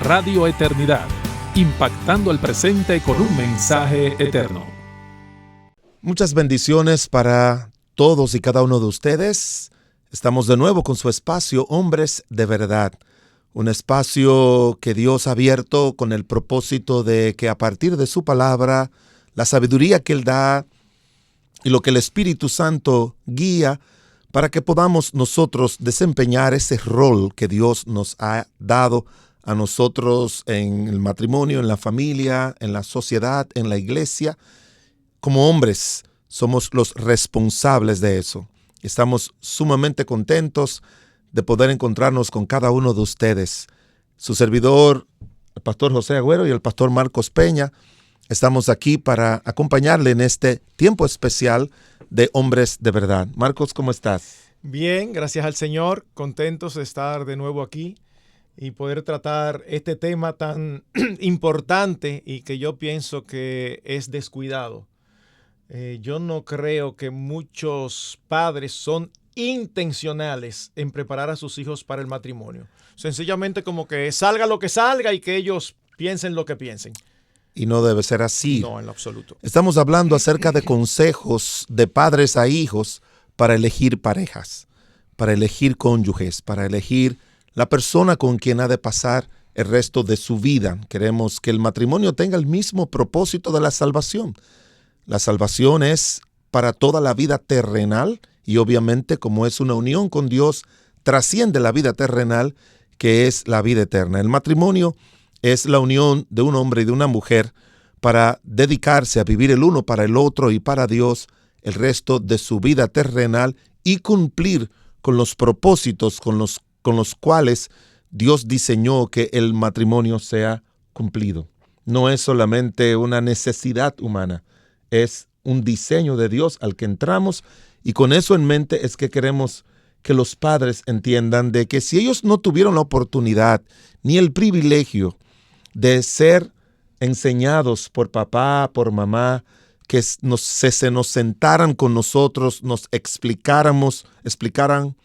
Radio Eternidad, impactando el presente con un mensaje eterno. Muchas bendiciones para todos y cada uno de ustedes. Estamos de nuevo con su espacio Hombres de Verdad, un espacio que Dios ha abierto con el propósito de que a partir de su palabra, la sabiduría que Él da y lo que el Espíritu Santo guía para que podamos nosotros desempeñar ese rol que Dios nos ha dado a nosotros en el matrimonio, en la familia, en la sociedad, en la iglesia. Como hombres somos los responsables de eso. Estamos sumamente contentos de poder encontrarnos con cada uno de ustedes. Su servidor, el pastor José Agüero y el pastor Marcos Peña, estamos aquí para acompañarle en este tiempo especial de Hombres de Verdad. Marcos, ¿cómo estás? Bien, gracias al Señor, contentos de estar de nuevo aquí y poder tratar este tema tan importante y que yo pienso que es descuidado. Yo no creo que muchos padres son intencionales en preparar a sus hijos para el matrimonio. Sencillamente como que salga lo que salga y que ellos piensen lo que piensen. Y no debe ser así. No, en lo absoluto. Estamos hablando acerca de consejos de padres a hijos para elegir parejas, para elegir cónyuges, para elegir la persona con quien ha de pasar el resto de su vida. Queremos que el matrimonio tenga el mismo propósito de la salvación. La salvación es para toda la vida terrenal y obviamente como es una unión con Dios, trasciende la vida terrenal que es la vida eterna. El matrimonio es la unión de un hombre y de una mujer para dedicarse a vivir el uno para el otro y para Dios el resto de su vida terrenal y cumplir con los propósitos con los cuales Dios diseñó que el matrimonio sea cumplido. No es solamente una necesidad humana, es un diseño de Dios al que entramos y con eso en mente es que queremos que los padres entiendan de que si ellos no tuvieron la oportunidad ni el privilegio de ser enseñados por papá, por mamá, que se nos sentaran con nosotros, nos explicaran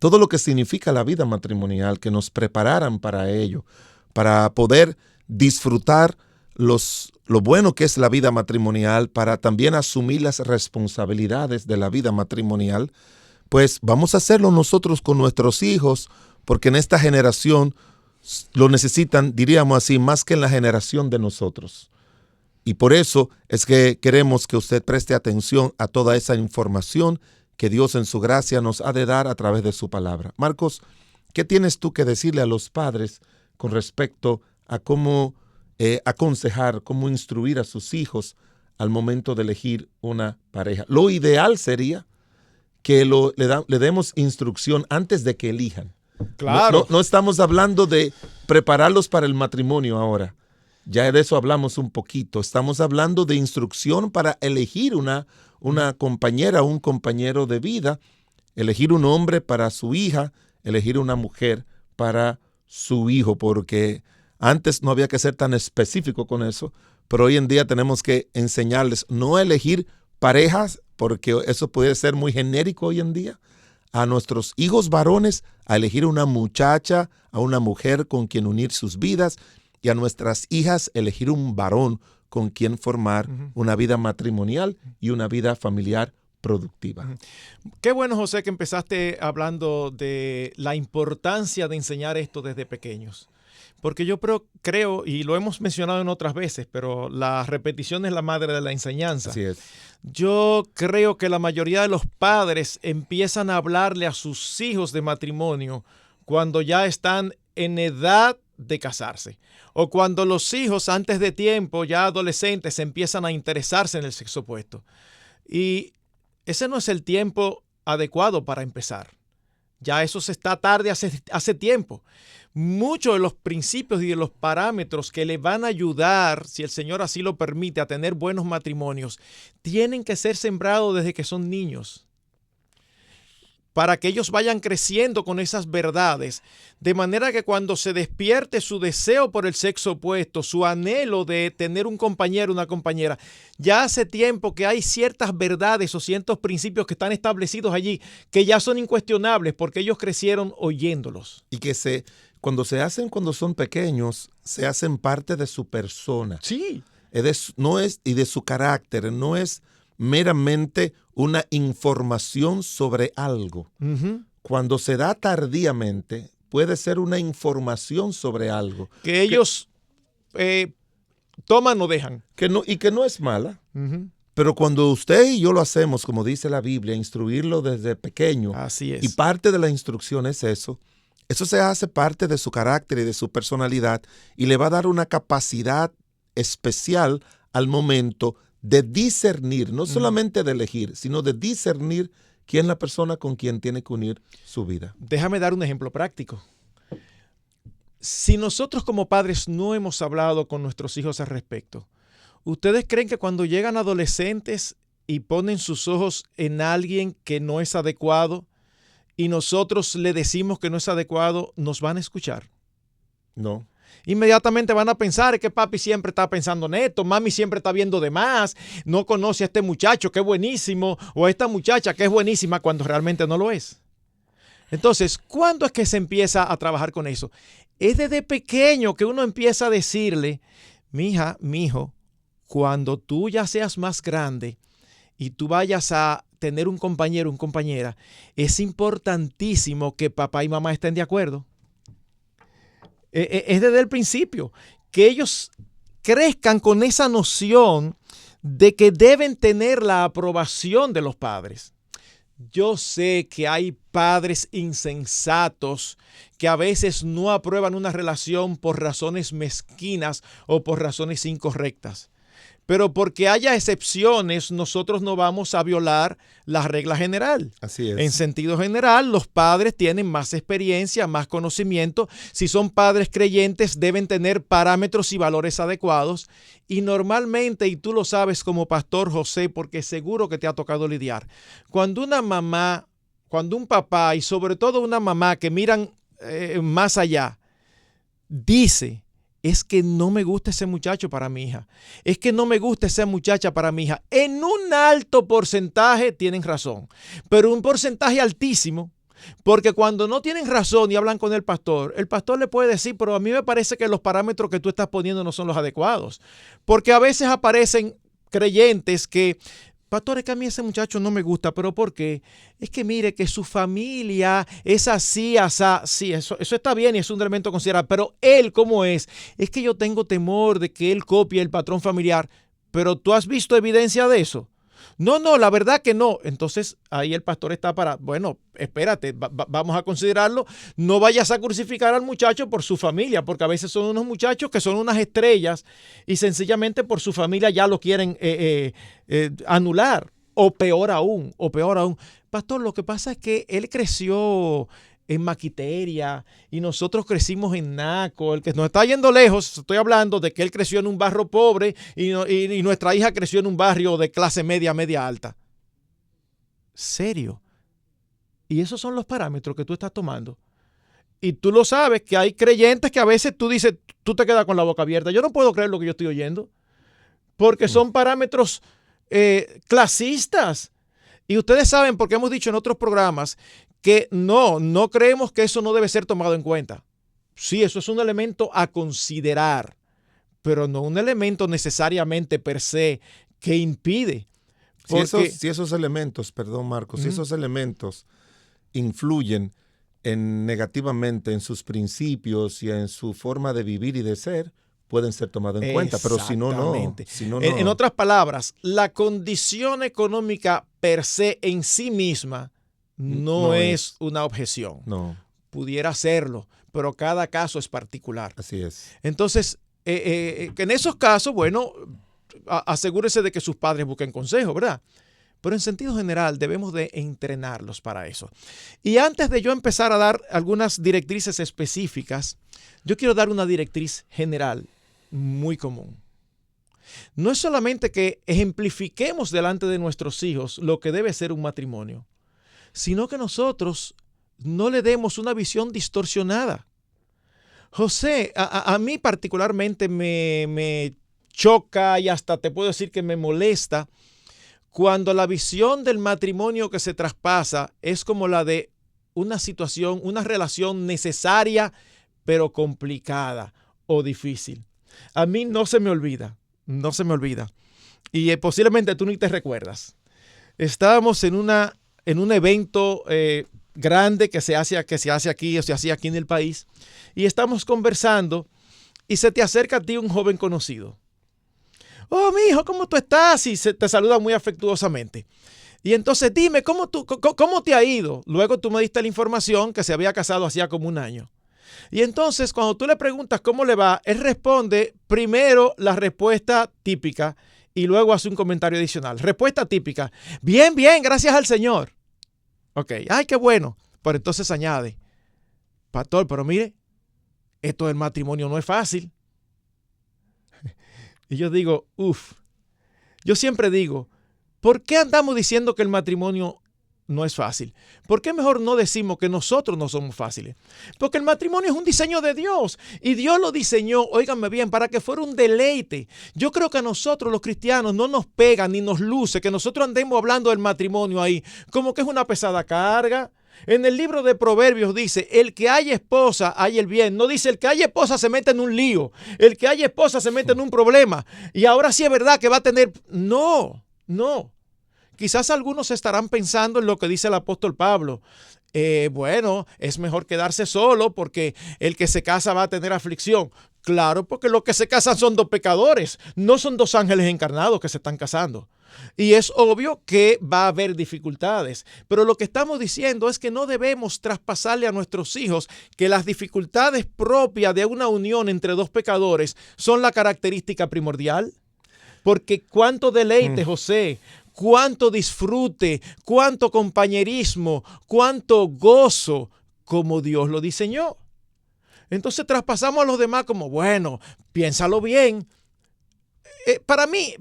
todo lo que significa la vida matrimonial, que nos prepararan para ello, para poder disfrutar lo bueno que es la vida matrimonial, para también asumir las responsabilidades de la vida matrimonial, pues vamos a hacerlo nosotros con nuestros hijos, porque en esta generación lo necesitan, diríamos así, más que en la generación de nosotros. Y por eso es que queremos que usted preste atención a toda esa información que Dios en su gracia nos ha de dar a través de su palabra. Marcos, ¿qué tienes tú que decirle a los padres con respecto a cómo aconsejar, cómo instruir a sus hijos al momento de elegir una pareja? Lo ideal sería que le demos instrucción antes de que elijan. Claro. No estamos hablando de prepararlos para el matrimonio ahora. Ya de eso hablamos un poquito. Estamos hablando de instrucción para elegir una compañera, un compañero de vida, elegir un hombre para su hija, elegir una mujer para su hijo, porque antes no había que ser tan específico con eso, pero hoy en día tenemos que enseñarles no a elegir parejas, porque eso puede ser muy genérico hoy en día, a nuestros hijos varones a elegir una muchacha, a una mujer con quien unir sus vidas, y a nuestras hijas elegir un varón con quien formar una vida matrimonial y una vida familiar productiva. Qué bueno, José, que empezaste hablando de la importancia de enseñar esto desde pequeños. Porque yo creo, y lo hemos mencionado en otras veces, pero la repetición es la madre de la enseñanza. Así es. Yo creo que la mayoría de los padres empiezan a hablarle a sus hijos de matrimonio cuando ya están en edad de casarse. O cuando los hijos antes de tiempo, ya adolescentes, empiezan a interesarse en el sexo opuesto. Y ese no es el tiempo adecuado para empezar. Ya eso se está tarde hace tiempo. Muchos de los principios y de los parámetros que le van a ayudar, si el Señor así lo permite, a tener buenos matrimonios, tienen que ser sembrados desde que son niños, para que ellos vayan creciendo con esas verdades, de manera que cuando se despierte su deseo por el sexo opuesto, su anhelo de tener un compañero, una compañera, ya hace tiempo que hay ciertas verdades o ciertos principios que están establecidos allí, que ya son incuestionables porque ellos crecieron oyéndolos. Y que cuando se hacen cuando son pequeños, se hacen parte de su persona. Sí. Y de su carácter, no es meramente una información sobre algo. Ujú. Cuando se da tardíamente, puede ser una información sobre algo Que ellos toman o dejan. que no es mala. Ujú. Pero cuando usted y yo lo hacemos, como dice la Biblia, instruirlo desde pequeño, Así es. y parte de la instrucción es eso se hace parte de su carácter y de su personalidad y le va a dar una capacidad especial al momento de discernir, no solamente de elegir, sino de discernir quién es la persona con quien tiene que unir su vida. Déjame dar un ejemplo práctico. Si nosotros como padres no hemos hablado con nuestros hijos al respecto, ¿ustedes creen que cuando llegan adolescentes y ponen sus ojos en alguien que no es adecuado y nosotros le decimos que no es adecuado, nos van a escuchar? No. Inmediatamente van a pensar que papi siempre está pensando en esto, mami siempre está viendo de más, no conoce a este muchacho que es buenísimo o a esta muchacha que es buenísima cuando realmente no lo es. Entonces, ¿cuándo es que se empieza a trabajar con eso? Es desde pequeño que uno empieza a decirle, mija, mijo, cuando tú ya seas más grande y tú vayas a tener un compañero, una compañera, es importantísimo que papá y mamá estén de acuerdo. Es desde el principio, que ellos crezcan con esa noción de que deben tener la aprobación de los padres. Yo sé que hay padres insensatos que a veces no aprueban una relación por razones mezquinas o por razones incorrectas. Pero porque haya excepciones, nosotros no vamos a violar la regla general. Así es. En sentido general, los padres tienen más experiencia, más conocimiento. Si son padres creyentes, deben tener parámetros y valores adecuados. Y normalmente, y tú lo sabes como pastor José, porque seguro que te ha tocado lidiar, cuando una mamá, cuando un papá y sobre todo una mamá que miran más allá, dice, es que no me gusta ese muchacho para mi hija, es que no me gusta esa muchacha para mi hija, en un alto porcentaje tienen razón, pero un porcentaje altísimo, porque cuando no tienen razón y hablan con el pastor le puede decir, pero a mí me parece que los parámetros que tú estás poniendo no son los adecuados, porque a veces aparecen creyentes que, pastor, es que a mí ese muchacho no me gusta, ¿pero por qué? Es que mire que su familia es así, asá. Sí, eso está bien y es un elemento a considerar, pero él, ¿cómo es? Es que yo tengo temor de que él copie el patrón familiar, pero ¿tú has visto evidencia de eso? No, la verdad que no. Entonces ahí el pastor está para, bueno, espérate, vamos a considerarlo. No vayas a crucificar al muchacho por su familia, porque a veces son unos muchachos que son unas estrellas y sencillamente por su familia ya lo quieren anular. O peor aún. Pastor, lo que pasa es que él creció en Maquiteria y nosotros crecimos en Naco. El que nos está yendo lejos, estoy hablando de que él creció en un barrio pobre y nuestra hija creció en un barrio de clase media, media alta. ¿Serio? Y esos son los parámetros que tú estás tomando. Y tú lo sabes, que hay creyentes que a veces tú dices, tú te quedas con la boca abierta. Yo no puedo creer lo que yo estoy oyendo. Porque son parámetros clasistas. Y ustedes saben, porque hemos dicho en otros programas, que no creemos que eso no debe ser tomado en cuenta. Sí, eso es un elemento a considerar, pero no un elemento necesariamente per se que impide. Si esos elementos, perdón Marcos, si esos elementos influyen negativamente en sus principios y en su forma de vivir y de ser, pueden ser tomados en cuenta, pero si no, no. En otras palabras, la condición económica per se en sí misma no es una objeción. No. Pudiera serlo, pero cada caso es particular. Así es. Entonces, en esos casos, bueno, asegúrese de que sus padres busquen consejo, ¿verdad? Pero en sentido general debemos de entrenarlos para eso. Y antes de yo empezar a dar algunas directrices específicas, yo quiero dar una directriz general muy común. No es solamente que ejemplifiquemos delante de nuestros hijos lo que debe ser un matrimonio, sino que nosotros no le demos una visión distorsionada. José, a mí particularmente me choca y hasta te puedo decir que me molesta cuando la visión del matrimonio que se traspasa es como la de una situación, una relación necesaria pero complicada o difícil. A mí no se me olvida. Y posiblemente tú ni te recuerdas. Estábamos en un evento grande que se hace aquí o se hacía aquí en el país, y estamos conversando y se te acerca a ti un joven conocido. Oh, mi hijo, ¿cómo tú estás? Y te saluda muy afectuosamente. Y entonces dime, ¿cómo te ha ido? Luego tú me diste la información que se había casado hacía como un año. Y entonces cuando tú le preguntas cómo le va, él responde primero la respuesta típica y luego hace un comentario adicional. Respuesta típica: bien, bien, gracias al Señor. Ok, ay, qué bueno. Pero entonces añade: pastor, pero mire, esto del matrimonio no es fácil. Y yo digo, yo siempre digo, ¿por qué andamos diciendo que el matrimonio no es fácil? ¿Por qué mejor no decimos que nosotros no somos fáciles? Porque el matrimonio es un diseño de Dios y Dios lo diseñó, óiganme bien, para que fuera un deleite. Yo creo que a nosotros los cristianos no nos pega ni nos luce que nosotros andemos hablando del matrimonio ahí como que es una pesada carga. En el libro de Proverbios dice: el que haya esposa, haya el bien. No dice el que haya esposa se mete en un lío, el que haya esposa se mete en un problema y ahora sí es verdad que va a tener... No. Quizás algunos estarán pensando en lo que dice el apóstol Pablo. Bueno, es mejor quedarse solo porque el que se casa va a tener aflicción. Claro, porque los que se casan son dos pecadores, no son dos ángeles encarnados que se están casando. Y es obvio que va a haber dificultades, pero lo que estamos diciendo es que no debemos traspasarle a nuestros hijos que las dificultades propias de una unión entre dos pecadores son la característica primordial. Porque cuánto deleite, José, cuánto disfrute, cuánto compañerismo, cuánto gozo, como Dios lo diseñó. Entonces traspasamos a los demás como, bueno, piénsalo bien. Para mí,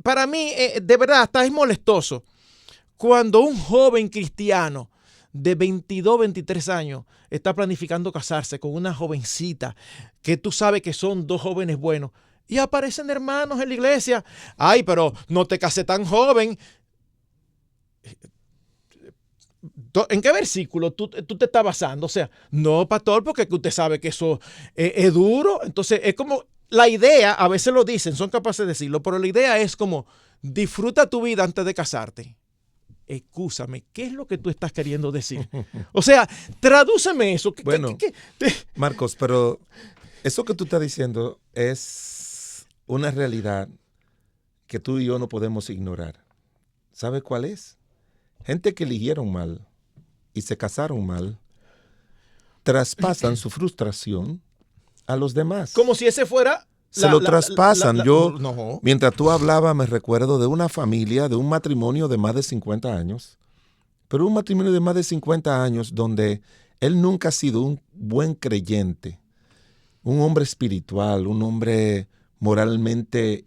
de verdad, hasta es molestoso cuando un joven cristiano de 22, 23 años está planificando casarse con una jovencita que tú sabes que son dos jóvenes buenos y aparecen hermanos en la iglesia. Ay, pero no te casé tan joven. ¿En qué versículo tú te estás basando? O sea, no, pastor, porque usted sabe que eso es duro. Entonces, es como la idea, a veces lo dicen, son capaces de decirlo, pero la idea es como, disfruta tu vida antes de casarte. Excúsame, ¿qué es lo que tú estás queriendo decir? O sea, tradúceme eso. Bueno, Marcos, pero eso que tú estás diciendo es una realidad que tú y yo no podemos ignorar. ¿Sabe cuál es? Gente que eligieron mal y se casaron mal, traspasan su frustración a los demás. Como si ese fuera... Se lo traspasan. Mientras tú hablabas, me recuerdo de una familia, de un matrimonio de más de 50 años, pero un matrimonio de más de 50 años donde él nunca ha sido un buen creyente, un hombre espiritual, un hombre moralmente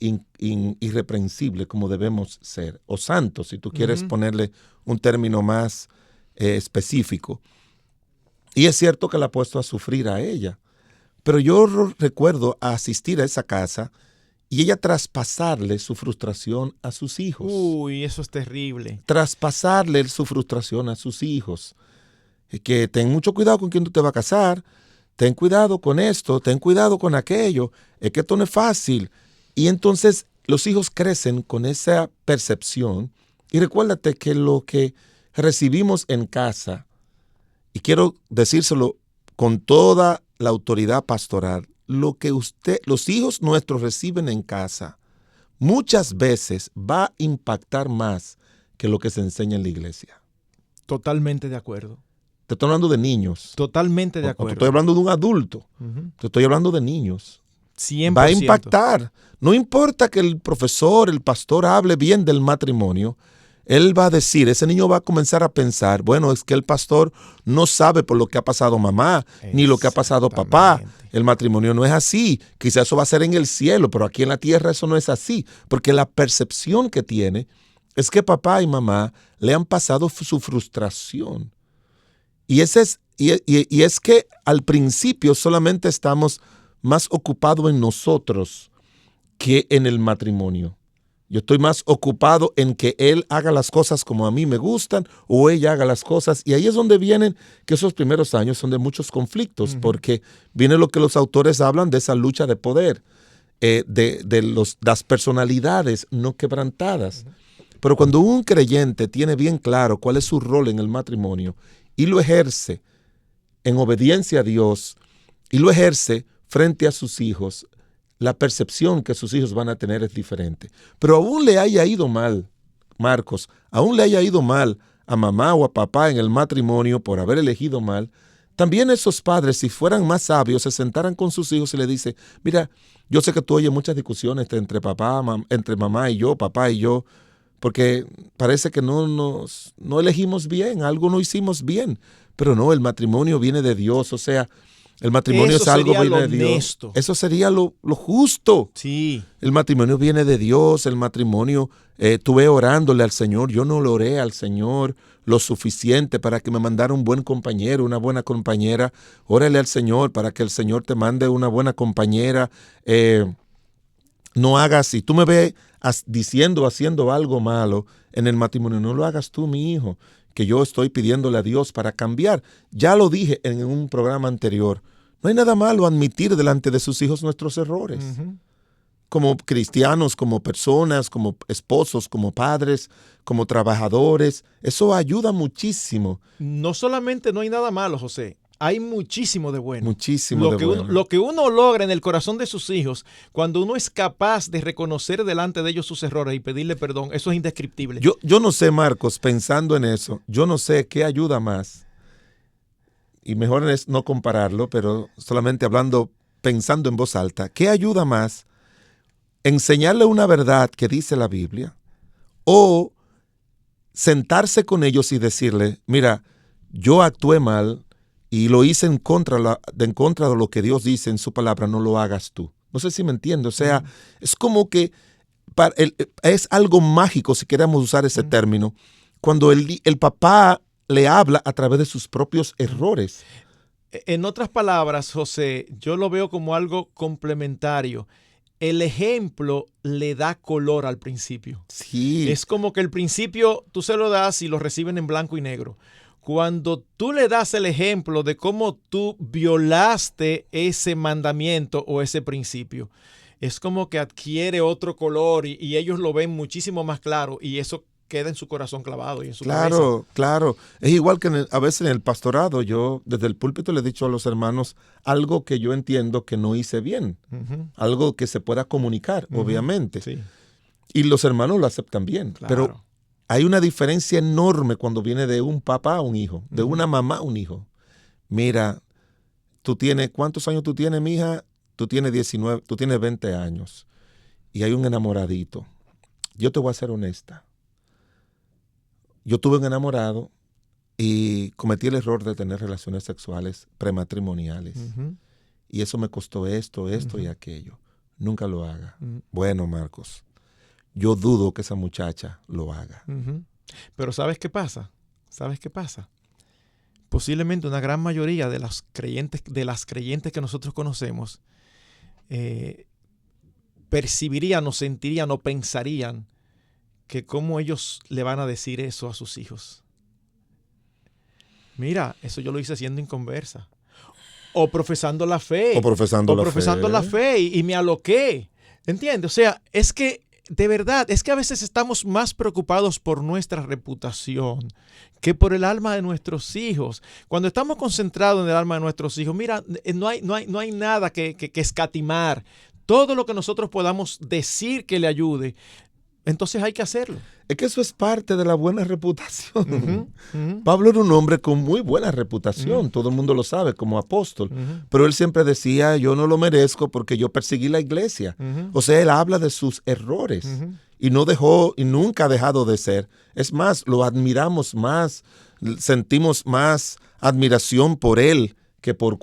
irreprensible como debemos ser, o santo, si tú quieres ponerle un término más específico. Y es cierto que la ha puesto a sufrir a ella. Pero yo recuerdo asistir a esa casa y ella traspasarle su frustración a sus hijos. Uy, eso es terrible. Traspasarle su frustración a sus hijos. Que ten mucho cuidado con quién tú te vas a casar, ten cuidado con esto, ten cuidado con aquello, es que esto no es fácil. Y entonces los hijos crecen con esa percepción. Y recuérdate que lo que recibimos en casa, y quiero decírselo con toda la autoridad pastoral, lo que los hijos nuestros reciben en casa, muchas veces va a impactar más que lo que se enseña en la iglesia. Totalmente de acuerdo. Te estoy hablando de niños. Totalmente de acuerdo. Te estoy hablando de un adulto. Te estoy hablando de niños. 100%. Va a impactar. No importa que el profesor, el pastor hable bien del matrimonio, él va a decir, ese niño va a comenzar a pensar, bueno, es que el pastor no sabe por lo que ha pasado mamá, ni lo que ha pasado papá. El matrimonio no es así. Quizás eso va a ser en el cielo, pero aquí en la tierra eso no es así. Porque la percepción que tiene es que papá y mamá le han pasado su frustración. Y es que al principio solamente estamos más ocupados en nosotros que en el matrimonio. Yo estoy más ocupado en que él haga las cosas como a mí me gustan o ella haga las cosas. Y ahí es donde vienen que esos primeros años son de muchos conflictos, porque viene lo que los autores hablan de esa lucha de poder, las personalidades no quebrantadas. Pero cuando un creyente tiene bien claro cuál es su rol en el matrimonio y lo ejerce en obediencia a Dios y lo ejerce frente a sus hijos, la percepción que sus hijos van a tener es diferente. Pero aún le haya ido mal, Marcos, aún le haya ido mal a mamá o a papá en el matrimonio por haber elegido mal, también esos padres, si fueran más sabios, se sentaran con sus hijos y le dicen, mira, yo sé que tú oyes muchas discusiones entre mamá y yo, papá y yo, porque parece que no elegimos bien, algo no hicimos bien. Pero no, el matrimonio viene de Dios, o sea, el matrimonio Eso es algo que sería viene de Dios. honesto. Eso sería lo justo. Sí. El matrimonio viene de Dios, el matrimonio, tuve orándole al Señor, yo no lo oré al Señor lo suficiente para que me mandara un buen compañero, una buena compañera. Órale al Señor para que el Señor te mande una buena compañera. No hagas, si tú me ves haciendo algo malo en el matrimonio, no lo hagas tú, mi hijo, que yo estoy pidiéndole a Dios para cambiar. Ya lo dije en un programa anterior. No hay nada malo admitir delante de sus hijos nuestros errores. Como cristianos, como personas, como esposos, como padres, como trabajadores. Eso ayuda muchísimo. No solamente no hay nada malo, José. Hay muchísimo de bueno. Muchísimo de bueno. Lo que uno logra en el corazón de sus hijos, cuando uno es capaz de reconocer delante de ellos sus errores y pedirle perdón, eso es indescriptible. Yo no sé, Marcos, pensando en eso, yo no sé qué ayuda más. Y mejor es no compararlo, pero solamente pensando en voz alta. ¿Qué ayuda más? ¿Enseñarle una verdad que dice la Biblia? ¿O sentarse con ellos y decirle, mira, yo actué mal y lo hice en contra de lo que Dios dice en su palabra, no lo hagas tú? No sé si me entiende. O sea, es como que es algo mágico, si queremos usar ese término, cuando el papá le habla a través de sus propios errores. En otras palabras, José, yo lo veo como algo complementario. El ejemplo le da color al principio. Sí. Es como que el principio tú se lo das y lo reciben en blanco y negro. Cuando tú le das el ejemplo de cómo tú violaste ese mandamiento o ese principio, es como que adquiere otro color y ellos lo ven muchísimo más claro y eso queda en su corazón clavado y en su cabeza. Claro. Es igual que a veces en el pastorado, yo desde el púlpito le he dicho a los hermanos algo que yo entiendo que no hice bien, algo que se pueda comunicar, obviamente. Sí. Y los hermanos lo aceptan bien, Claro. pero hay una diferencia enorme cuando viene de un papá a un hijo, de una mamá a un hijo. Mira, ¿cuántos años tú tienes, mija? Tú tienes 19, tú tienes 20 años y hay un enamoradito. Yo te voy a ser honesta. Yo tuve un enamorado y cometí el error de tener relaciones sexuales prematrimoniales. Y eso me costó esto y aquello. Nunca lo haga. Bueno, Marcos, yo dudo que esa muchacha lo haga. Pero ¿sabes qué pasa? Posiblemente una gran mayoría de las creyentes que nosotros conocemos percibirían o sentirían o pensarían que cómo ellos le van a decir eso a sus hijos. Mira, eso yo lo hice siendo inconversa. O profesando la fe. O profesando la fe y me aloqué. ¿Entiendes? O sea, es que de verdad, es que a veces estamos más preocupados por nuestra reputación que por el alma de nuestros hijos. Cuando estamos concentrados en el alma de nuestros hijos, mira, no hay nada que escatimar. Todo lo que nosotros podamos decir que le ayude, entonces hay que hacerlo. Es que eso es parte de la buena reputación. Pablo era un hombre con muy buena reputación, todo el mundo lo sabe, como apóstol. Pero él siempre decía, yo no lo merezco porque yo perseguí la iglesia. O sea, él habla de sus errores y no dejó y nunca ha dejado de ser. Es más, lo admiramos más, sentimos más admiración por él que por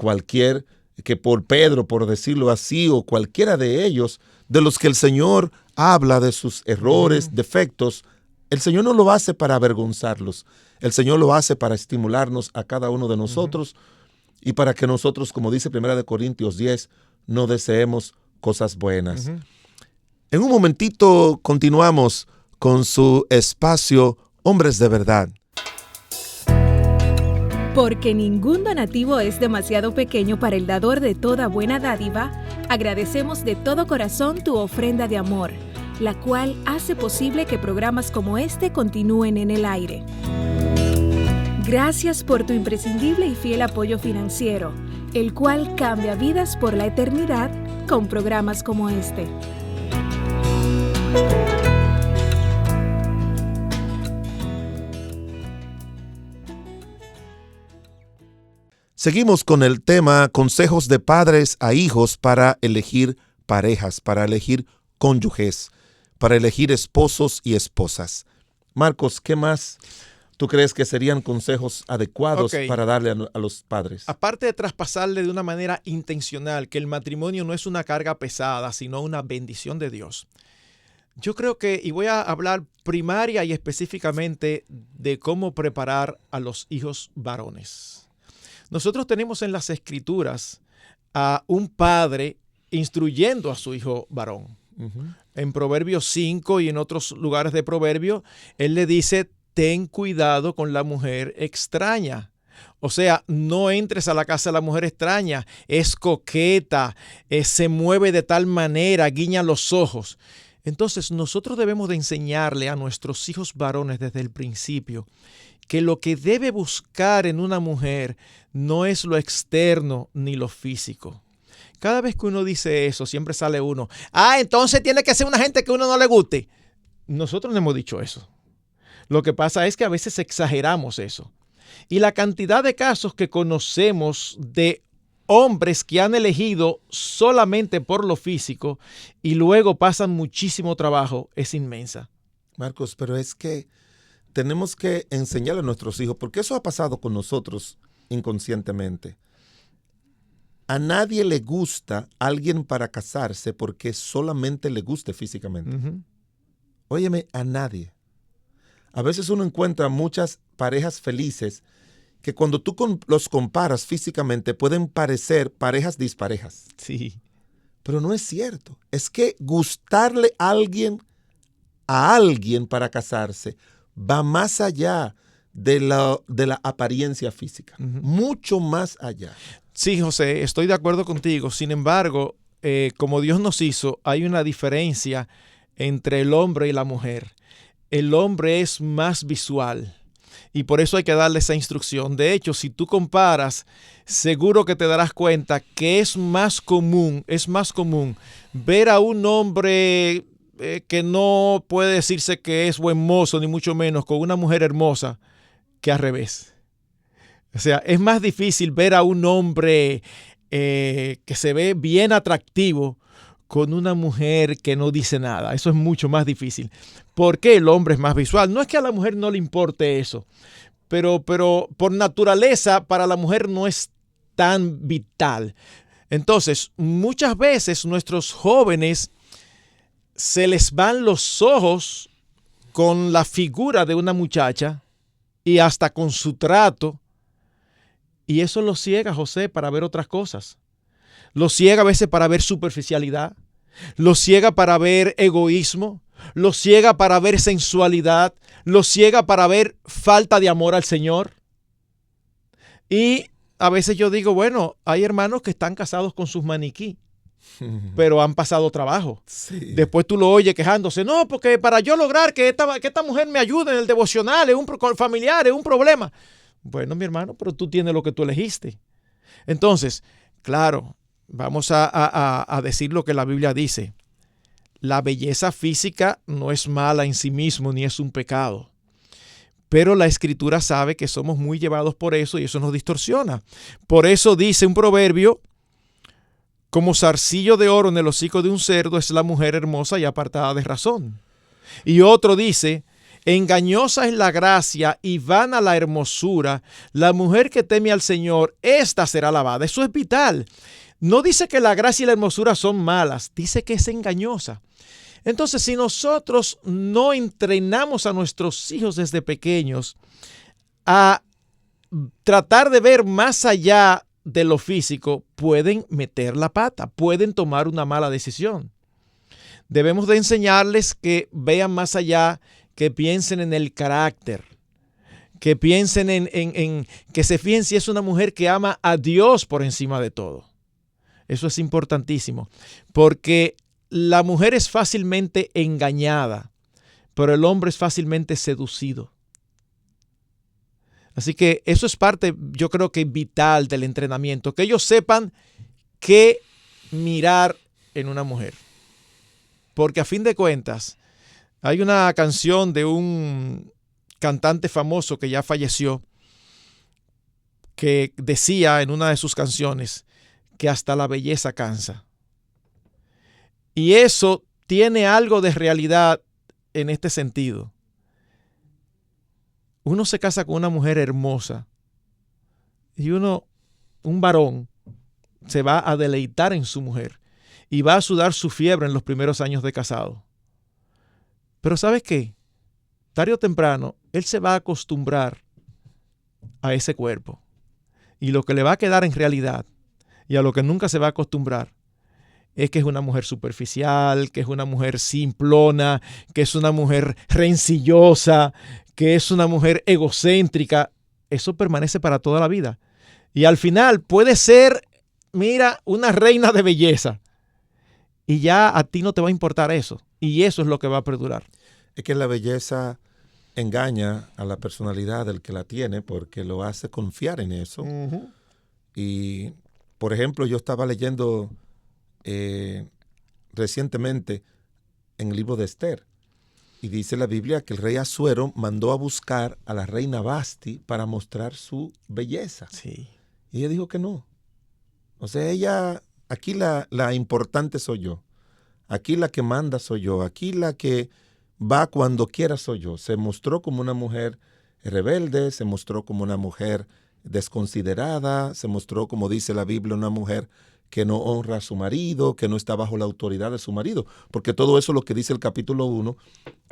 Pedro, por decirlo así, o cualquiera de ellos, de los que el Señor habla de sus errores, defectos. El Señor no lo hace para avergonzarlos. El Señor lo hace para estimularnos a cada uno de nosotros y para que nosotros, como dice 1 Corintios 10, no deseemos cosas buenas. En un momentito continuamos con su espacio Hombres de Verdad. Porque ningún donativo es demasiado pequeño para el dador de toda buena dádiva, agradecemos de todo corazón tu ofrenda de amor, la cual hace posible que programas como este continúen en el aire. Gracias por tu imprescindible y fiel apoyo financiero, el cual cambia vidas por la eternidad con programas como este. Seguimos con el tema consejos de padres a hijos para elegir parejas, para elegir cónyuges, para elegir esposos y esposas. Marcos, ¿qué más tú crees que serían consejos adecuados para darle a los padres? Aparte de traspasarle de una manera intencional que el matrimonio no es una carga pesada, sino una bendición de Dios. Yo creo que, y voy a hablar primaria y específicamente de cómo preparar a los hijos varones. Nosotros tenemos en las Escrituras a un padre instruyendo a su hijo varón. En Proverbios 5 y en otros lugares de Proverbio, él le dice, ten cuidado con la mujer extraña. O sea, no entres a la casa de la mujer extraña, es coqueta, se mueve de tal manera, guiña los ojos. Entonces, nosotros debemos de enseñarle a nuestros hijos varones desde el principio que lo que debe buscar en una mujer no es lo externo ni lo físico. Cada vez que uno dice eso, siempre sale uno, entonces tiene que ser una gente que a uno no le guste. Nosotros no hemos dicho eso. Lo que pasa es que a veces exageramos eso. Y la cantidad de casos que conocemos de hombres que han elegido solamente por lo físico y luego pasan muchísimo trabajo es inmensa. Marcos, pero es que tenemos que enseñarle a nuestros hijos, porque eso ha pasado con nosotros inconscientemente. A nadie le gusta alguien para casarse porque solamente le guste físicamente. Óyeme, a nadie. A veces uno encuentra muchas parejas felices que cuando tú los comparas físicamente pueden parecer parejas disparejas. Sí. Pero no es cierto. Es que gustarle a alguien para casarse va más allá de la apariencia física. Mucho más allá. Sí, José, estoy de acuerdo contigo. Sin embargo, como Dios nos hizo, hay una diferencia entre el hombre y la mujer. El hombre es más visual y por eso hay que darle esa instrucción. De hecho, si tú comparas, seguro que te darás cuenta que es más común ver a un hombre que no puede decirse que es buen mozo, ni mucho menos, con una mujer hermosa, que al revés. O sea, es más difícil ver a un hombre que se ve bien atractivo con una mujer que no dice nada. Eso es mucho más difícil. Porque el hombre es más visual. No es que a la mujer no le importe eso, pero por naturaleza para la mujer no es tan vital. Entonces, muchas veces nuestros jóvenes se les van los ojos con la figura de una muchacha y hasta con su trato. Y eso los ciega, José, para ver otras cosas. Los ciega a veces para ver superficialidad. Los ciega para ver egoísmo. Los ciega para ver sensualidad. Los ciega para ver falta de amor al Señor. Y a veces yo digo, bueno, hay hermanos que están casados con sus maniquí, pero han pasado trabajo. Sí. Después tú lo oyes quejándose, no, porque para yo lograr que esta mujer me ayude en el devocional, es un familiar, es un problema. Bueno, mi hermano, pero tú tienes lo que tú elegiste. Entonces, claro, vamos a decir lo que la Biblia dice. La belleza física no es mala en sí mismo, ni es un pecado. Pero la Escritura sabe que somos muy llevados por eso y eso nos distorsiona. Por eso dice un proverbio, como zarcillo de oro en el hocico de un cerdo es la mujer hermosa y apartada de razón. Y otro dice, engañosa es la gracia y vana la hermosura. La mujer que teme al Señor, esta será alabada. Eso es vital. No dice que la gracia y la hermosura son malas, dice que es engañosa. Entonces, si nosotros no entrenamos a nuestros hijos desde pequeños a tratar de ver más allá de lo físico, pueden meter la pata, pueden tomar una mala decisión. Debemos de enseñarles que vean más allá, que piensen en el carácter, que piensen en que se fijen si es una mujer que ama a Dios por encima de todo. Eso es importantísimo, porque la mujer es fácilmente engañada, pero el hombre es fácilmente seducido. Así que eso es parte, yo creo que vital del entrenamiento, que ellos sepan qué mirar en una mujer. Porque a fin de cuentas, hay una canción de un cantante famoso que ya falleció, que decía en una de sus canciones que hasta la belleza cansa. Y eso tiene algo de realidad en este sentido. Uno se casa con una mujer hermosa y un varón, se va a deleitar en su mujer y va a sudar su fiebre en los primeros años de casado. Pero ¿sabes qué? Tarde o temprano, él se va a acostumbrar a ese cuerpo. Y lo que le va a quedar en realidad, y a lo que nunca se va a acostumbrar, es que es una mujer superficial, que es una mujer simplona, que es una mujer rencillosa, que es una mujer egocéntrica. Eso permanece para toda la vida. Y al final puede ser, mira, una reina de belleza. Y ya a ti no te va a importar eso. Y eso es lo que va a perdurar. Es que la belleza engaña a la personalidad del que la tiene porque lo hace confiar en eso. Uh-huh. Y, por ejemplo, yo estaba leyendo recientemente en el libro de Esther. Y dice la Biblia que el rey Asuero mandó a buscar a la reina Vasti para mostrar su belleza. Sí. Y ella dijo que no. O sea, ella, aquí la importante soy yo. Aquí la que manda soy yo. Aquí la que va cuando quiera soy yo. Se mostró como una mujer rebelde, se mostró como una mujer desconsiderada, se mostró, como dice la Biblia, una mujer que no honra a su marido, que no está bajo la autoridad de su marido. Porque todo eso es lo que dice el capítulo 1,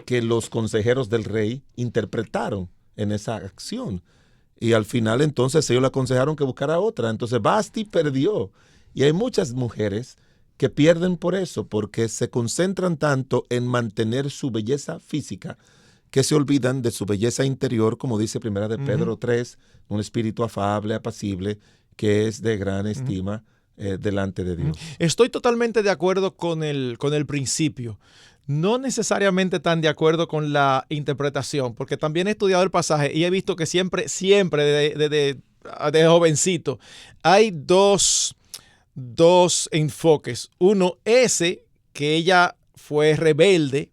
que los consejeros del rey interpretaron en esa acción. Y al final entonces ellos le aconsejaron que buscara otra. Entonces Vasti perdió. Y hay muchas mujeres que pierden por eso, porque se concentran tanto en mantener su belleza física que se olvidan de su belleza interior, como dice Primera de Pedro 3, un espíritu afable, apacible, que es de gran estima delante de Dios. Estoy totalmente de acuerdo con el principio. No necesariamente tan de acuerdo con la interpretación, porque también he estudiado el pasaje y he visto que siempre de jovencito, hay dos enfoques. Uno, ese, que ella fue rebelde,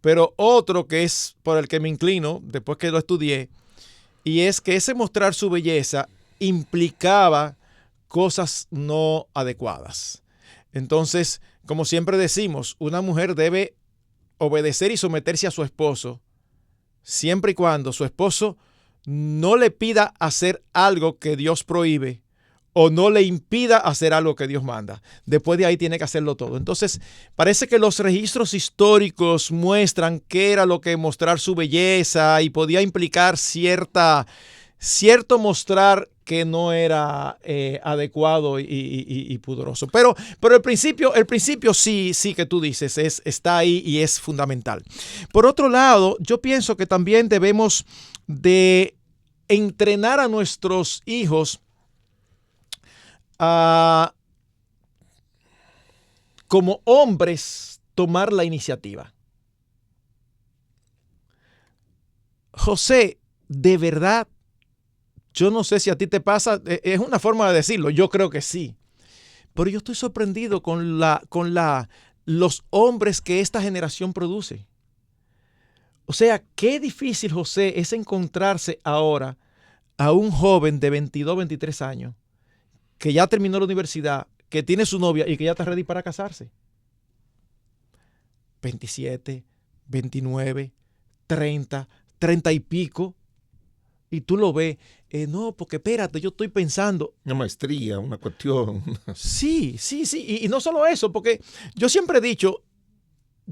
pero otro que es por el que me inclino, después que lo estudié, y es que ese mostrar su belleza implicaba cosas no adecuadas. Entonces, como siempre decimos, una mujer debe obedecer y someterse a su esposo, siempre y cuando su esposo no le pida hacer algo que Dios prohíbe o no le impida hacer algo que Dios manda. Después de ahí tiene que hacerlo todo. Entonces, parece que los registros históricos muestran qué era lo que mostrar su belleza y podía implicar cierto mostrar que no era adecuado y pudoroso. Pero el principio sí que tú dices, está ahí y es fundamental. Por otro lado, yo pienso que también debemos de entrenar a nuestros hijos a, como hombres, tomar la iniciativa. José, de verdad, yo no sé si a ti te pasa, es una forma de decirlo, yo creo que sí. Pero yo estoy sorprendido con los hombres que esta generación produce. O sea, qué difícil, José, es encontrarse ahora a un joven de 22, 23 años que ya terminó la universidad, que tiene su novia y que ya está ready para casarse. 27, 29, 30, 30 y pico. Y tú lo ves, no, porque espérate, yo estoy pensando. Una maestría, una cuestión. Sí. Y no solo eso, porque yo siempre he dicho,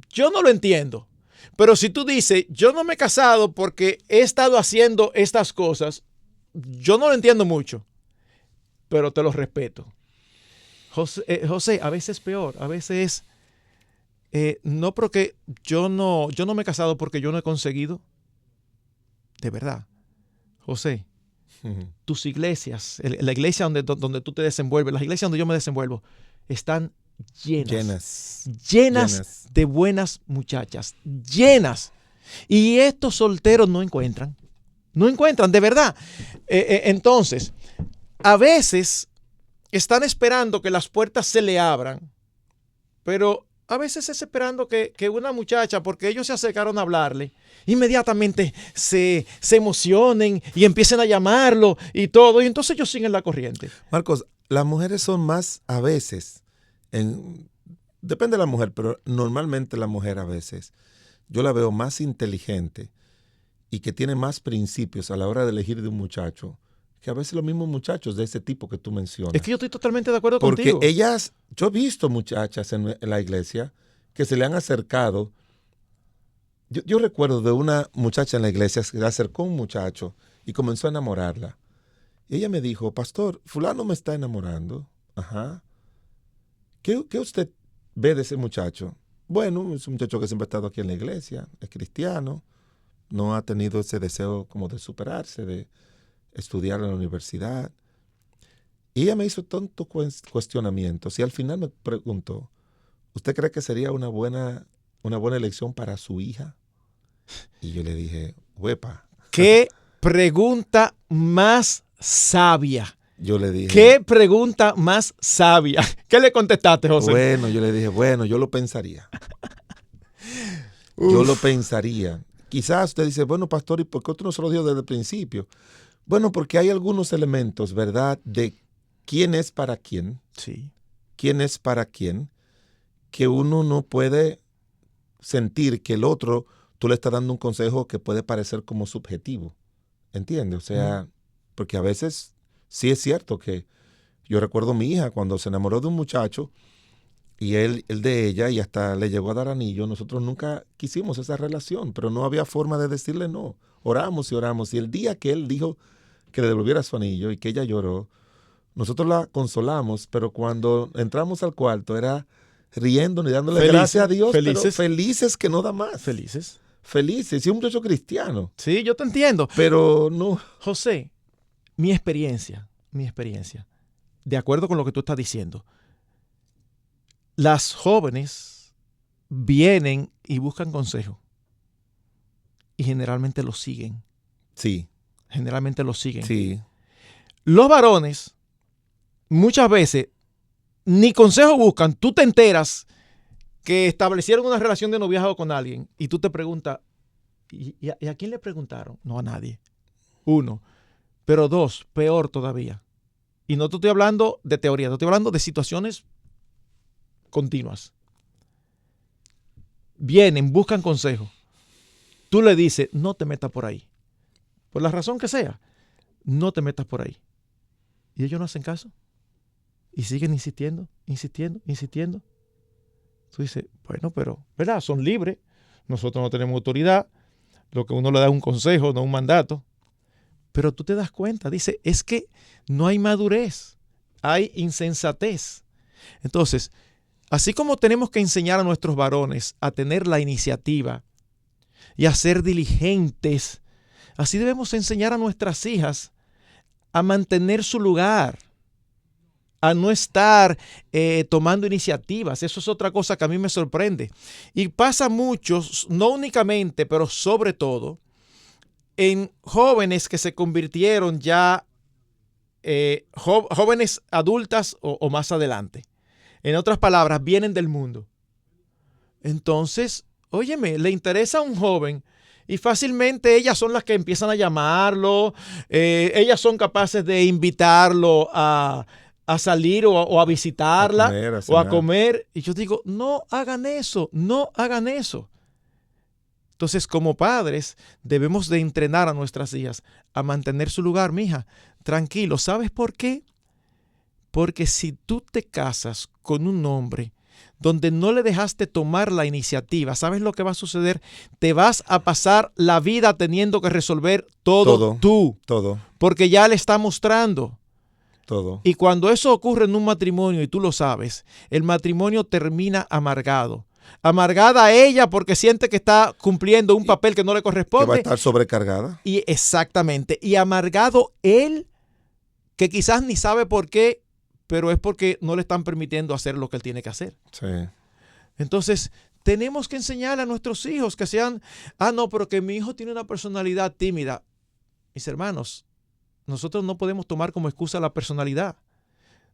yo no lo entiendo. Pero si tú dices, yo no me he casado porque he estado haciendo estas cosas, yo no lo entiendo mucho, pero te lo respeto. José, a veces es peor, a veces no porque yo no me he casado porque yo no he conseguido. De verdad, José, tus iglesias, la iglesia donde tú te desenvuelves, las iglesias donde yo me desenvuelvo, están llenas de buenas muchachas, llenas. Y estos solteros no encuentran, de verdad. Entonces, a veces están esperando que las puertas se le abran, pero a veces es esperando que una muchacha, porque ellos se acercaron a hablarle, inmediatamente se emocionen y empiecen a llamarlo y todo, y entonces ellos siguen la corriente. Marcos, las mujeres son más a veces, depende de la mujer, pero normalmente la mujer a veces, yo la veo más inteligente y que tiene más principios a la hora de elegir de un muchacho, que a veces los mismos muchachos de ese tipo que tú mencionas. Es que yo estoy totalmente de acuerdo porque contigo. Porque yo he visto muchachas en la iglesia que se le han acercado. Yo recuerdo de una muchacha en la iglesia que se le acercó a un muchacho y comenzó a enamorarla. Y ella me dijo, pastor, fulano me está enamorando. Ajá. ¿Qué usted ve de ese muchacho? Bueno, es un muchacho que siempre ha estado aquí en la iglesia, es cristiano, no ha tenido ese deseo como de superarse, de estudiar en la universidad. Y ella me hizo tantos cuestionamientos y al final me preguntó, ¿usted cree que sería una buena elección para su hija? Y yo le dije, huepa. ¿Qué pregunta más sabia? Yo le dije, ¿qué pregunta más sabia? ¿Qué le contestaste, José? Bueno, yo le dije, yo lo pensaría. Yo lo pensaría. Quizás usted dice, bueno, pastor, ¿y por qué usted no se lo dijo desde el principio? Bueno, porque hay algunos elementos, ¿verdad?, de quién es para quién. Sí. Quién es para quién, que uno no puede sentir que el otro, tú le estás dando un consejo que puede parecer como subjetivo. ¿Entiendes? O sea, porque a veces sí es cierto que yo recuerdo a mi hija cuando se enamoró de un muchacho y él de ella y hasta le llegó a dar anillo. Nosotros nunca quisimos esa relación, pero no había forma de decirle no. Oramos y oramos. Y el día que él dijo que le devolviera su anillo y que ella lloró, nosotros la consolamos, pero cuando entramos al cuarto era riéndonos y dándole gracias a Dios, felices. Pero felices que no da más. Felices. Felices, y un muchacho cristiano. Sí, yo te entiendo. Pero no. José, mi experiencia, de acuerdo con lo que tú estás diciendo, las jóvenes vienen y buscan consejo y generalmente lo siguen. Sí. Generalmente lo siguen. Sí. Los varones muchas veces ni consejo buscan. Tú te enteras que establecieron una relación de noviazgo con alguien y tú te preguntas, ¿y a quién le preguntaron? No, a nadie. Uno. Pero dos, peor todavía. Y no te estoy hablando de teoría, te estoy hablando de situaciones continuas. Vienen, buscan consejo. Tú le dices, no te metas por ahí. Por la razón que sea, no te metas por ahí. Y ellos no hacen caso. Y siguen insistiendo. Tú dices, bueno, pero, ¿verdad? Son libres. Nosotros no tenemos autoridad. Lo que uno le da es un consejo, no un mandato. Pero tú te das cuenta, dice, es que no hay madurez, hay insensatez. Entonces, así como tenemos que enseñar a nuestros varones a tener la iniciativa y a ser diligentes, así debemos enseñar a nuestras hijas a mantener su lugar, a no estar tomando iniciativas. Eso es otra cosa que a mí me sorprende. Y pasa mucho, no únicamente, pero sobre todo, en jóvenes que se convirtieron ya jóvenes adultas o más adelante. En otras palabras, vienen del mundo. Entonces, óyeme, le interesa a un joven y fácilmente ellas son las que empiezan a llamarlo, ellas son capaces de invitarlo a salir o a visitarla o a comer. Y yo digo, no hagan eso. Entonces, como padres, debemos de entrenar a nuestras hijas a mantener su lugar. Mija, tranquilo. ¿Sabes por qué? Porque si tú te casas con un hombre donde no le dejaste tomar la iniciativa, ¿sabes lo que va a suceder? Te vas a pasar la vida teniendo que resolver todo tú. Todo. Porque ya le está mostrando. Todo. Y cuando eso ocurre en un matrimonio, y tú lo sabes, el matrimonio termina amargado. Amargada ella porque siente que está cumpliendo un papel que no le Que va a corresponde. estar sobrecargada. Y exactamente. Y amargado él, que quizás ni sabe por qué, pero es porque no le están permitiendo hacer lo que él tiene que hacer. Sí. Entonces, tenemos que enseñarle a nuestros hijos que sean, no, pero que mi hijo tiene una personalidad tímida. Mis hermanos, nosotros no podemos tomar como excusa la personalidad.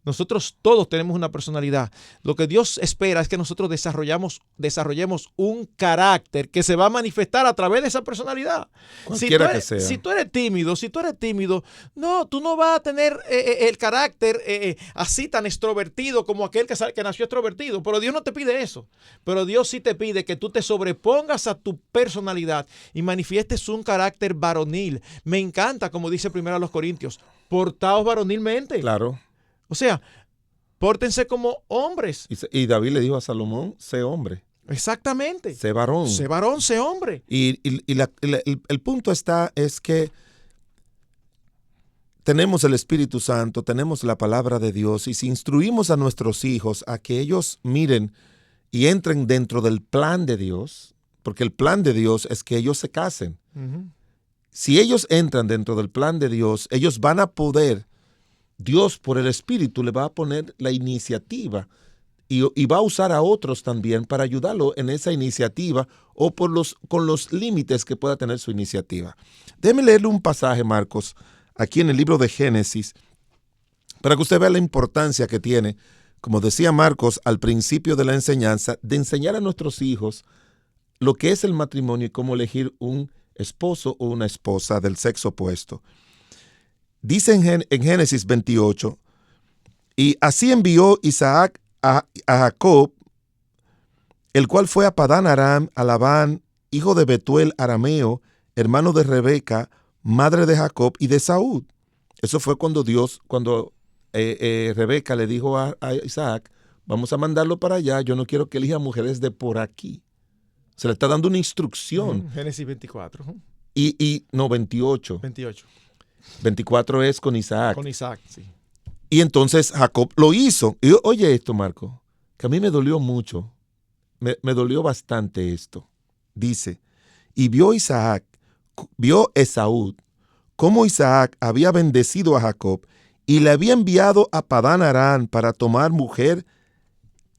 Nosotros todos tenemos una personalidad. Lo que Dios espera es que nosotros desarrollemos un carácter que se va a manifestar a través de esa personalidad. Cualquiera que sea. Si tú eres tímido, no, tú no vas a tener el carácter así tan extrovertido como aquel que nació extrovertido. Pero Dios no te pide eso. Pero Dios sí te pide que tú te sobrepongas a tu personalidad y manifiestes un carácter varonil. Me encanta, como dice 1 Corintios, portaos varonilmente. Claro. O sea, pórtense como hombres. Y David le dijo a Salomón, sé hombre. Exactamente. Sé varón. Sé varón, sé hombre. Y el punto es que tenemos el Espíritu Santo, tenemos la palabra de Dios, y si instruimos a nuestros hijos a que ellos miren y entren dentro del plan de Dios, porque el plan de Dios es que ellos se casen. Uh-huh. Si ellos entran dentro del plan de Dios, ellos van a poder, Dios por el Espíritu le va a poner la iniciativa y va a usar a otros también para ayudarlo en esa iniciativa o con los límites que pueda tener su iniciativa. Déjeme leerle un pasaje, Marcos, aquí en el libro de Génesis, para que usted vea la importancia que tiene, como decía Marcos al principio de la enseñanza, de enseñar a nuestros hijos lo que es el matrimonio y cómo elegir un esposo o una esposa del sexo opuesto. Dice en Génesis 28, y así envió Isaac a Jacob, el cual fue a Padán Aram, a Labán, hijo de Betuel arameo, hermano de Rebeca, madre de Jacob y de Saúl. Eso fue cuando Rebeca le dijo a Isaac, vamos a mandarlo para allá, yo no quiero que elija mujeres de por aquí. Se le está dando una instrucción. Génesis 24. No, 28. 28. 24 es con Isaac. Con Isaac, sí. Y entonces Jacob lo hizo. Y oye esto, Marco, que a mí me dolió mucho. Me dolió bastante esto. Dice, y vio Esaú, cómo Isaac había bendecido a Jacob y le había enviado a Padán Aram para tomar mujer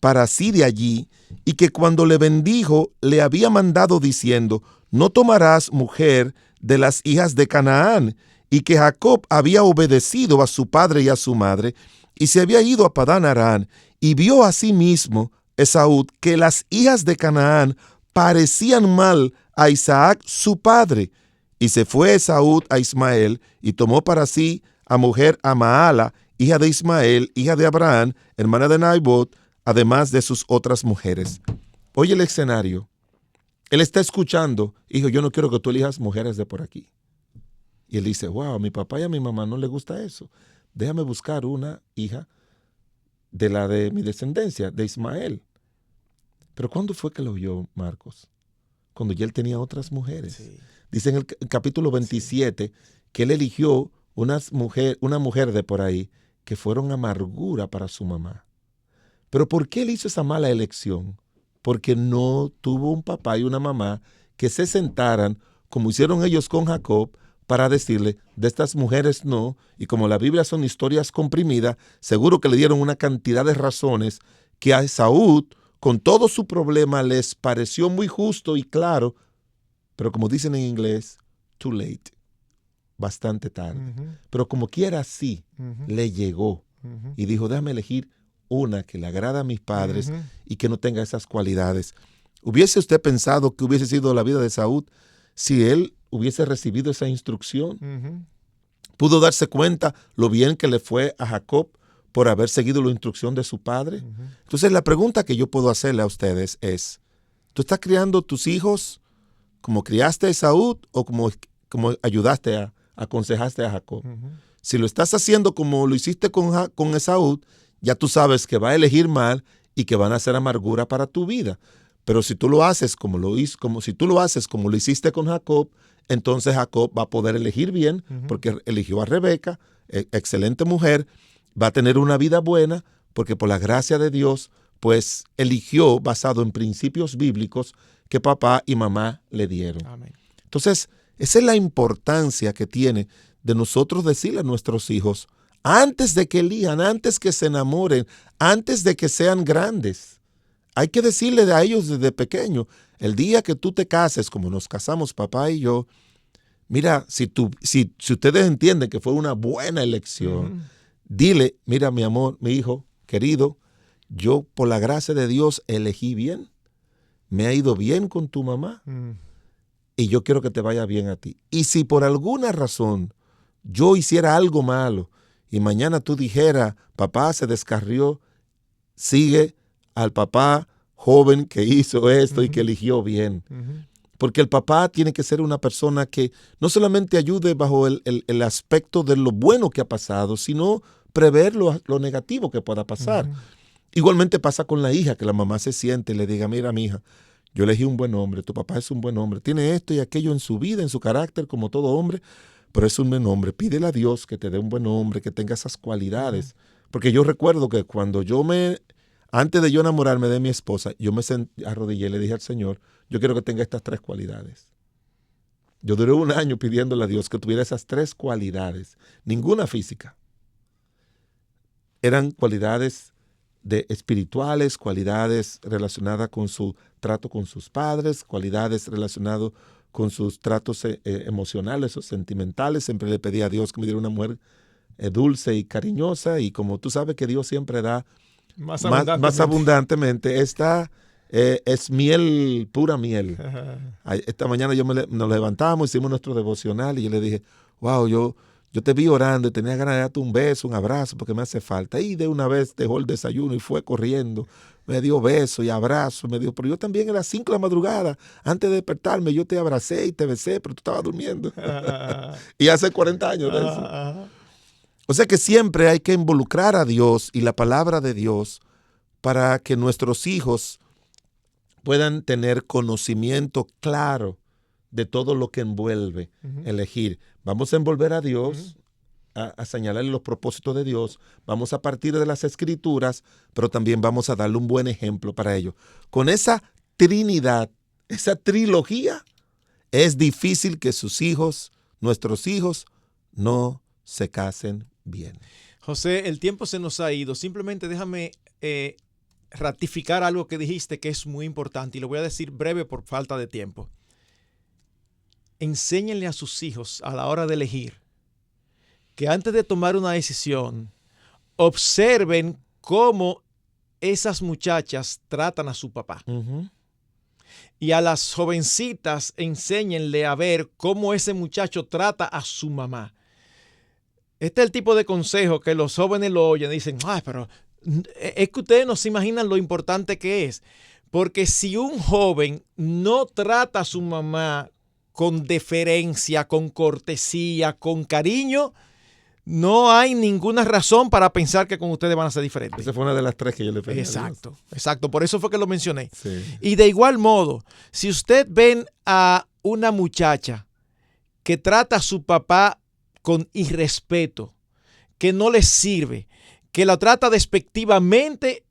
para sí de allí, y que cuando le bendijo le había mandado diciendo, no tomarás mujer de las hijas de Canaán, y que Jacob había obedecido a su padre y a su madre, y se había ido a Padán Aram, y vio asimismo Esaú que las hijas de Canaán parecían mal a Isaac su padre, y se fue Esaú a Ismael, y tomó para sí a mujer a Maala, hija de Ismael, hija de Abraham, hermana de Naibot, además de sus otras mujeres. Oye el escenario. Él está escuchando, hijo, yo no quiero que tú elijas mujeres de por aquí. Y él dice, wow, a mi papá y a mi mamá no les gusta eso. Déjame buscar una hija de la de mi descendencia, de Ismael. Pero ¿cuándo fue que lo oyó Marcos? Cuando ya él tenía otras mujeres. Sí. Dice en el capítulo 27 que él eligió una mujer de por ahí que fueron amargura para su mamá. ¿Pero por qué él hizo esa mala elección? Porque no tuvo un papá y una mamá que se sentaran, como hicieron ellos con Jacob, para decirle, de estas mujeres no, y como la Biblia son historias comprimidas, seguro que le dieron una cantidad de razones que a Esaú, con todo su problema, les pareció muy justo y claro, pero como dicen en inglés, too late, bastante tarde. Uh-huh. Pero como quiera sí, le llegó y dijo, déjame elegir una que le agrada a mis padres y que no tenga esas cualidades. ¿Hubiese usted pensado que hubiese sido la vida de Saúl si él hubiese recibido esa instrucción? ¿Pudo darse cuenta lo bien que le fue a Jacob por haber seguido la instrucción de su padre? Entonces la pregunta que yo puedo hacerle a ustedes es, ¿tú estás criando tus hijos como criaste a Esaú o como ayudaste, aconsejaste a Jacob? Si lo estás haciendo como lo hiciste con Esaú, ya tú sabes que va a elegir mal y que van a ser amargura para tu vida. Pero si tú lo haces como lo hiciste con Jacob, entonces Jacob va a poder elegir bien, porque eligió a Rebeca, excelente mujer, va a tener una vida buena, porque por la gracia de Dios pues eligió basado en principios bíblicos que papá y mamá le dieron. Amén. Entonces, esa es la importancia que tiene de nosotros decirle a nuestros hijos, antes de que elijan, antes que se enamoren, antes de que sean grandes. Hay que decirle a ellos desde pequeño, el día que tú te cases, como nos casamos papá y yo, mira, si ustedes entienden que fue una buena elección, dile, mira mi amor, mi hijo querido, yo por la gracia de Dios elegí bien, me ha ido bien con tu mamá y yo quiero que te vaya bien a ti. Y si por alguna razón yo hiciera algo malo y mañana tú dijeras, papá se descarrió, sigue al papá joven que hizo esto y que eligió bien. Porque el papá tiene que ser una persona que no solamente ayude bajo el aspecto de lo bueno que ha pasado, sino prever lo negativo que pueda pasar. Igualmente pasa con la hija, que la mamá se siente y le diga, mira, mija, yo elegí un buen hombre, tu papá es un buen hombre, tiene esto y aquello en su vida, en su carácter, como todo hombre, pero es un buen hombre. Pídele a Dios que te dé un buen hombre, que tenga esas cualidades. Porque yo recuerdo que cuando antes de yo enamorarme de mi esposa, yo me arrodillé y le dije al Señor, yo quiero que tenga estas 3 cualidades. Yo duré un año pidiéndole a Dios que tuviera esas 3 cualidades, ninguna física. Eran cualidades espirituales, cualidades relacionadas con su trato con sus padres, cualidades relacionadas con sus tratos emocionales o sentimentales. Siempre le pedí a Dios que me diera una mujer dulce y cariñosa, y como tú sabes que Dios siempre da más abundantemente, esta es miel, pura miel. Esta mañana nos levantamos, hicimos nuestro devocional y yo le dije, wow, yo te vi orando y tenía ganas de darte un beso, un abrazo, porque me hace falta. Y de una vez dejó el desayuno y fue corriendo. Me dio beso y abrazo. Me dijo, pero yo también a las 5 de la madrugada, antes de despertarme, yo te abracé y te besé, pero tú estabas durmiendo. Y hace 40 años de eso. O sea que siempre hay que involucrar a Dios y la palabra de Dios para que nuestros hijos puedan tener conocimiento claro de todo lo que envuelve elegir. Vamos a envolver a Dios, a señalarle los propósitos de Dios, vamos a partir de las Escrituras, pero también vamos a darle un buen ejemplo para ello. Con esa Trinidad, esa trilogía, es difícil que sus hijos, nuestros hijos, no se casen bien. José, el tiempo se nos ha ido. Simplemente déjame ratificar algo que dijiste que es muy importante y lo voy a decir breve por falta de tiempo. Enséñenle a sus hijos a la hora de elegir que antes de tomar una decisión, observen cómo esas muchachas tratan a su papá. Y a las jovencitas enséñenle a ver cómo ese muchacho trata a su mamá. Este es el tipo de consejo que los jóvenes lo oyen y dicen, ay, pero es que ustedes no se imaginan lo importante que es. Porque si un joven no trata a su mamá con deferencia, con cortesía, con cariño, no hay ninguna razón para pensar que con ustedes van a ser diferentes. Esa fue una de las 3 que yo le pedí. Exacto. Por eso fue que lo mencioné. Sí. Y de igual modo, si usted ven a una muchacha que trata a su papá con irrespeto, que no le sirve, que la trata despectivamente,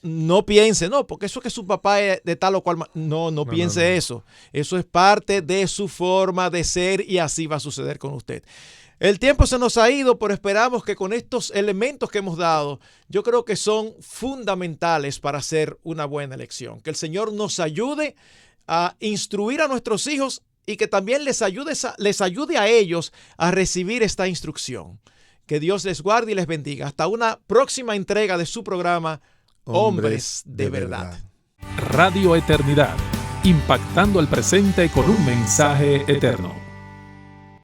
no piense, no, porque eso es que su papá es de tal o cual. No piense eso. Eso es parte de su forma de ser y así va a suceder con usted. El tiempo se nos ha ido, pero esperamos que con estos elementos que hemos dado, yo creo que son fundamentales para hacer una buena elección. Que el Señor nos ayude a instruir a nuestros hijos y que también les ayude a ellos a recibir esta instrucción. Que Dios les guarde y les bendiga. Hasta una próxima entrega de su programa, Hombres de Verdad. Radio Eternidad, impactando el presente con un mensaje eterno.